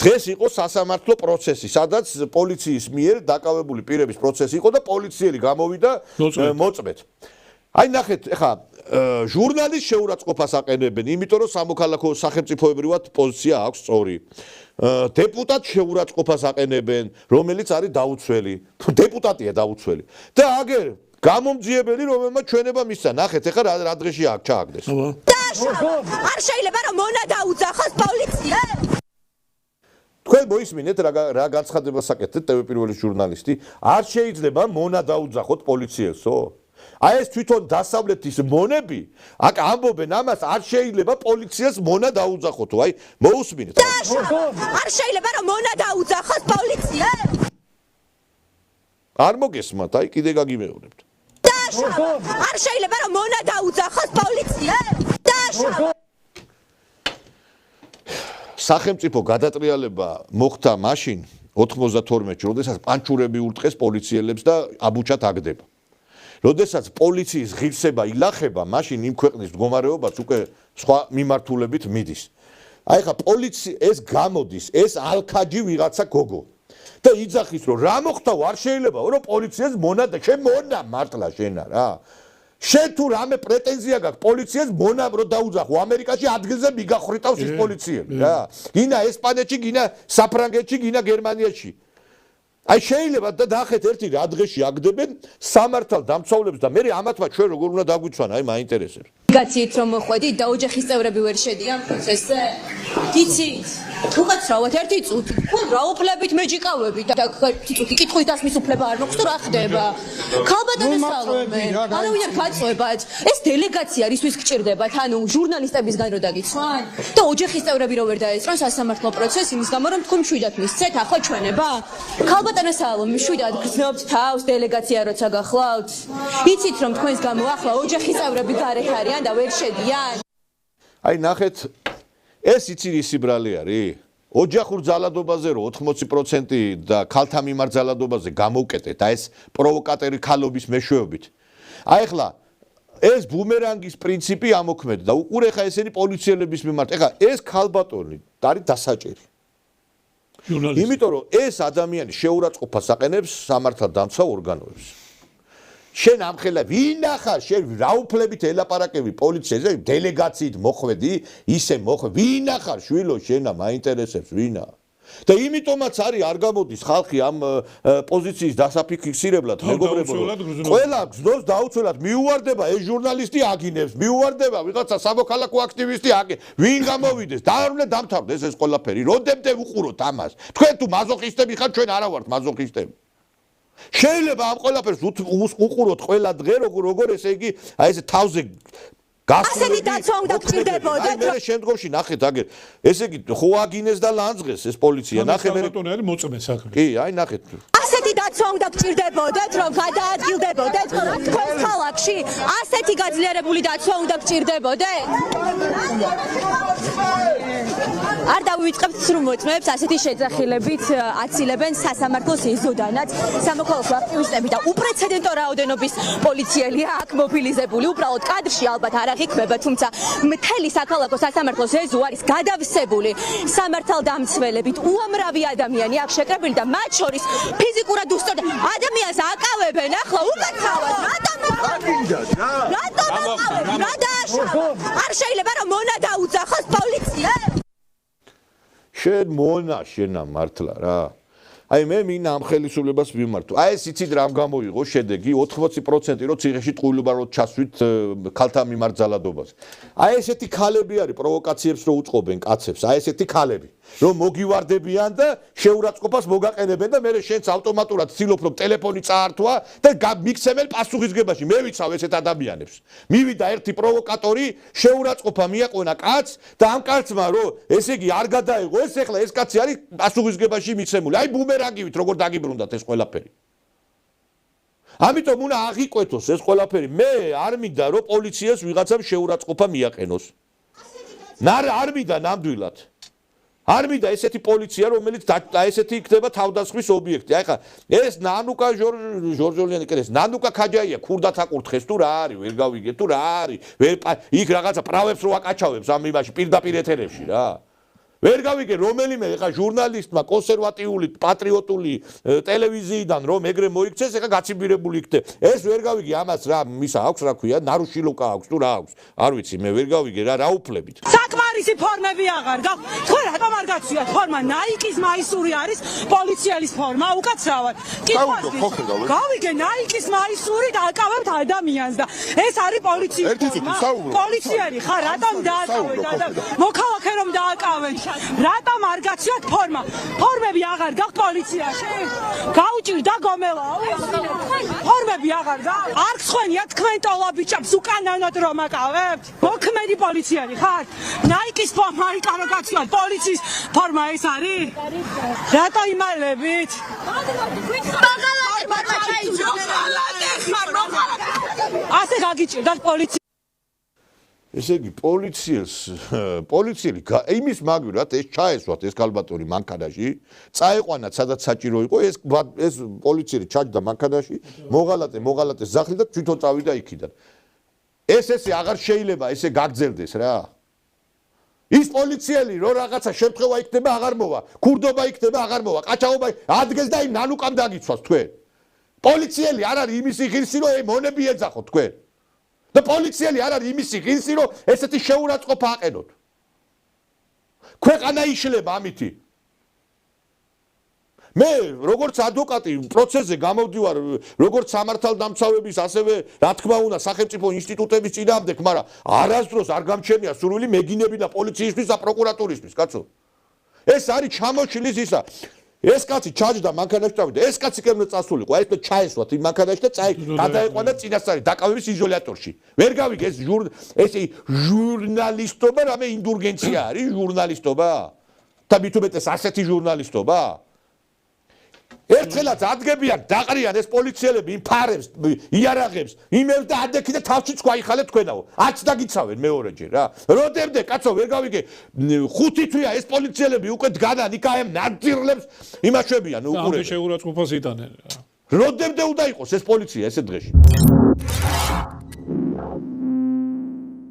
დღეს იყო სასამართლო პროცესი, სადაც პოლიციის მიერ დაკავებული პირების პროცესი იყო და პოლიციელი გამოვიდა მოწმედ. Აი ნახეთ, ეხა ჟურნალისტს შეურაცხყოფას აყენებენ, იმიტომ რომ სამოქალაქო სახელმწიფოებრივად პოზიცია აქვს სწორი. დეპუტატს შეურაცხყოფას აყენებენ, რომელიც არის დაუცველი. დეპუტატია დაუცველი. და აგერ გამომძიებელი, რომელმაც ჩვენება მისცა. ნახეთ, ეხა რა დღეში აქ ჩააგდეს. არ შეიძლება რომ მონა დაუძახოს პოლიცია. თქვენ მოისმინეთ რა განცხადებას აკეთებთ ტელევიზიის ჟურნალისტი, არ შეიძლება მონა დაუძახოთ პოლიციელსო. Აი ეს თვითონ დასავლეთის მონები, აქ ამბობენ ამას, არ შეიძლება პოლიციას მონა დაუძახოთო. აი, მოусმინეთ. არ შეიძლება რომ მონა დაუძახოს პოლიცია. არ მოგესმათ, აი კიდე გაგიმეორებთ. არ შეიძლება რომ მონა დაუძახოს პოლიცია. სახელმწიფო გადატრიალება მოხდა მაშინ 92-ში, როდესაც პანჩურები ურტყეს პოლიციელებს და აბუჩად აგდება. როდესაც პოლიციის ღირსება ილახება, მაშინ იმ ქვეყნის მდგომარეობაც უკვე სხვა მიმართულებით მიდის. აი ხა პოლიცია ეს გამოდის, ეს ალქაჯი ვიღაცა გოგო. და იძახის რომ რა მოხდა, არ შეიძლება რომ პოლიციას მონა და შენ მონა მართლა შენა რა. შენ თუ რამე პრეტენზია გაქვს პოლიციას მონა რომ დაუძახო ამერიკაში ადგილზე მიგახრიტავს ის პოლიციები რა. გინა ესპანეთში, გინა საფრანგეთში, გინა გერმანიაში. აი შეიძლება და დაახეთ ერთი რა დღეში აგდებენ სამართალ დამცავლებს და მე ამათმა ჩვენ როგორ უნდა დაგვიცვან, აი მაინტერესებს. გაციით რომ მოხვედით და ოჯახის წევრები ვერ შედიან პროცესზე? გიცით? უკაცრავად ერთი წუთი. რაუფლებით მეჯიკავებით და წუთი კითხვის დასმის უფლება არ მოხდა რა ხდება? ქალბატონო სალომე, არავინ არ გაწევათ. ეს დელეგაცია რისთვის გჭირდებათ? ანუ ჟურნალისტებისგან რო დაგიცვან? და ოჯახის წევრები რო ვერ დაესწრონ სასამართლო პროცესს იმის გამო რომ თქვენ მშვიდად მისცეთ ახლა ჩვენება? ქალბატონო სალომე, მშვიდად გრძნობთ თავს დელეგაცია როცა გახლავთ? იცით რომ თქვენს გამო ახლა ოჯახის წევრები გარეთ არიან და ვერ შედიან? აი ნახეთ ეს იცი სიბრალე არის? ოჯახურ ძალადობაზე რო 80% და ქალთა მიმართ ძალადობაზე გამოვკეტეთ, აი ეს პროვოკატორი ქალობის მეშვეობით. აი ახლა ეს ბუმერანგის პრინციპი ამოქმედდა. უყურე ხა ესენი პოლიციელების მიმართ. ეხლა ეს ქალბატონი არის დასაჭერი. იმიტომ რომ ეს ადამიანი შეურაცხყოფას აყენებს სამართალდამცავ ორგანოებს. შენ ამხელა ვინ ახარ შენ რაუფლებით ელაპარაკები პოლიციაზე დელეგაციით მოხვედი ისე მოხვე ვინ ახარ შვილო შენა მაინტერესებს ვინა და იმიტომაც არის არ გამოდის ხალხი ამ პოზიციის დასაფიქსირებლად მეგობრებო ყველა გზნობს დაუცველად მიუვარდება ეს ჟურნალისტი აგინებს მიუვარდება ვიღაცა სამოქალაქო აქტივისტი ვინ გამოვიდეს და არ უნდა დამთავრდეს ეს ყველაფერი როდემდე უყუროთ ამას თქვენ თუ მაზოხისტები ხართ ჩვენ არა ვართ მაზოხისტები შეიძლება ამ ყველაფერს უყუროთ ყველა დღე როგორ ესე იგი აი ეს თავზე ასეთი დაცვა უნდა გჭირდებოდეთ მე შემდგომში ნახეთ აგერ ესე იგი ხო აგინეს და ლანძღეს ეს პოლიცია ნახე მე ბატონი არის მოწმე საქმე კი აი ნახეთ ასეთი დაცვა უნდა გჭირდებოდეთ რომ გადაადგილდებოდეთ თქვენს ქალაქში ასეთი გაძლიერებული დაცვა უნდა გჭირდებოდეთ არ დავიწყებთ სრუმოწმებს ასეთი შეძახილებით აცილებენ სასამართლოს ეზოდანაც სამოქალაქო აქტივისტები და უპრეცედენტო რაოდენობის პოლიციელია აქ მობილიზებული უბრალოდ კადრში ალბათ არ აღიქმება თუმცა მთელი საქალაქო სასამართლოს ეზო არის გადავსებული სამართალდამცველებით უამრავი ადამიანი აქ შეკრებილი და მათ შორის ფიზიკურად უსწორ ადამიანს აკავებენ ახლა უკაცრავად რატომ არ შეიძლება რომ მონა დაუძახოს პოლიცია შენ მონა შენა მართლა რა აი მე მინდა ამ ხელისუფლებას ვიმართო აი ეს იცით რამ გამოიღო შედეგი 80% რო ციხეში ტყუილობა რო ჩასვით ქალთა მიმართ ძალადობას აი ესეთი ქალები არის პროვოკაციებს რო უწყობენ კაცებს აი ესეთი ქალები რომ მოგივარდებიან და შეურაცხყოფას მოგაყენებენ და მე შენს ავტომატურად ცდილობ რომ ტელეფონი წაართვა და მიქცემენ პასუხისგებაში მე ვიცავ ესეთ ადამიანებს მივიდა ერთი პროვოკატორი შეურაცხყოფა მიაყვნა კაცს და ამ კაცმა რომ ესე იგი არ გადაიღო ეს ეხლა ეს კაცი არის პასუხისგებაში მიცემული აი ბუმერანგივით როგორ დაგიბრუნდათ ეს ყველაფერი ამიტომ უნდა აღიკვეთოს ეს ყველაფერი მე არ მინდა რომ პოლიციას ვიღაცამ შეურაცხყოფა მიაყენოს არ მინდა ნამდვილად არ მინდა ესეთი პოლიცია რომელიც ესეთი იქნება თავდასხმის ობიექტი აი ხა ეს ნანუკა ჟორჟოლიანი კერეს ნანუკა ქაჯაია ქურდათა კურთხეს თუ რა არის ვერ გავიგე თუ რა არის იქ რაღაცა პრავებს რო აკაჩავებს ამ იმაში პირდაპირ ეთერებში რა ვერ გავიგე რომელიმე ეხა ჟურნალისტმა კონსერვატიული პატრიოტული ტელევიზიიდან რომ ეგრე მოიქცეს ეხა გაციბირებული იქნე ეს ვერ გავიგე ამას რა მისა აქვს რა ქვია ნარუშილოკა აქვს თუ რა აქვს არ ვიცი მე ვერ გავიგე რა უფლებით საკმარისი ფორმები აღარ გაქვს თქვენ რატომ არ გაცვიათ ფორმა ნაიკის მაისური არის პოლიციელის ფორმა უკაცრავად გავიგე ნაიკის მაისური დააკავებთ ადამიანს და ეს არის პოლიციის ფორმა პოლიციელი ხარ რატომ დააკავეთ მოქალაქე რომ დააკავეთ რატომ არ გაცვიათ ფორმა ფორმები აღარ გაქვთ პოლიციაში გაუჭირდა გომელაო ფორმები აღარ გაქვთ არ გხსვენიათ თქვენ ტოლაბიჭებს უკანონოდ რომ აკავებთ მოქმედი პოლიციელი ხართ ნაიკის ფორმა იკავე გაცვიათ პოლიციის ფორმა ეს არის რატო იმალებით ასე გაგიჭირდათ პოლიცია ესე იგი პოლიციელი იმის მაგვრად ეს ჩაესვათ ეს კალბატონი მანქანაში წაეყვანათ სადაც საჭირო იყო ეს პოლიციელი ჩაჯდა მანქანაში მოღალატე ზახლი და თვითონ წავიდა იქიდან ესე აღარ შეიძლება ესე გაგრძელდეს რა ის პოლიციელი რო რაღაცა შემთხვევა იქნება აღარ მოვა ქურდობა იქნება აღარ მოვა ყაჩაღობა ადგეს და იმ ნანუკამ დაგიცვას თქვენ პოლიციელი არ არის იმისი ღირსი რომ მონები ეძახოთ თქვენ და პოლიციელი არ არის იმისი ღირსი რომ ესეთი შეურაცხყოფა აყენოთ ქვეყანა იშლება ამითი მე როგორც ადვოკატი პროცესზე გამოვდივარ როგორც სამართალდამცავების ასევე რა თქმა უნდა სახელმწიფო ინსტიტუტების წინააღმდეგ მაგრამ არასდროს არ გამჩენია სურვილი მეგინები და პოლიციისთვის და პროკურატურისთვის კაცო ეს არის ჩამოშლის ისა ეს კაცი ჩაჯდა მანქანაში წავიდა ეს კაცი კი უნდა წასულიყო აი ეს ჩაესვათ იმ მანქანაში და გადაეყვანა წინასწარი დაკავების იზოლატორში ვერ გავიგე ეს ჟურნალისტობა რამე ინდულგენცია არის ჟურნალისტობა და მით უმეტეს ასეთი ჟურნალისტობა ერთხელაც ადგებიან დაყრიან ეს პოლიციელები იმ ფარებს იარაღებს იმებს და ადექი და თავშიც გვაიხალეთ თქვენაო არც დაგიცავენ მეორეჯერ რა როდემდე კაცო ვერ გავიგე 5 თვეა ეს პოლიციელები უკვე დგანან იქ აი ამ ნაძირლებს იმაშვებიან უყურებენ ამ შეურაცხყოფას იტანენ როდემდე უნდა იყოს ეს პოლიცია ესე დღეში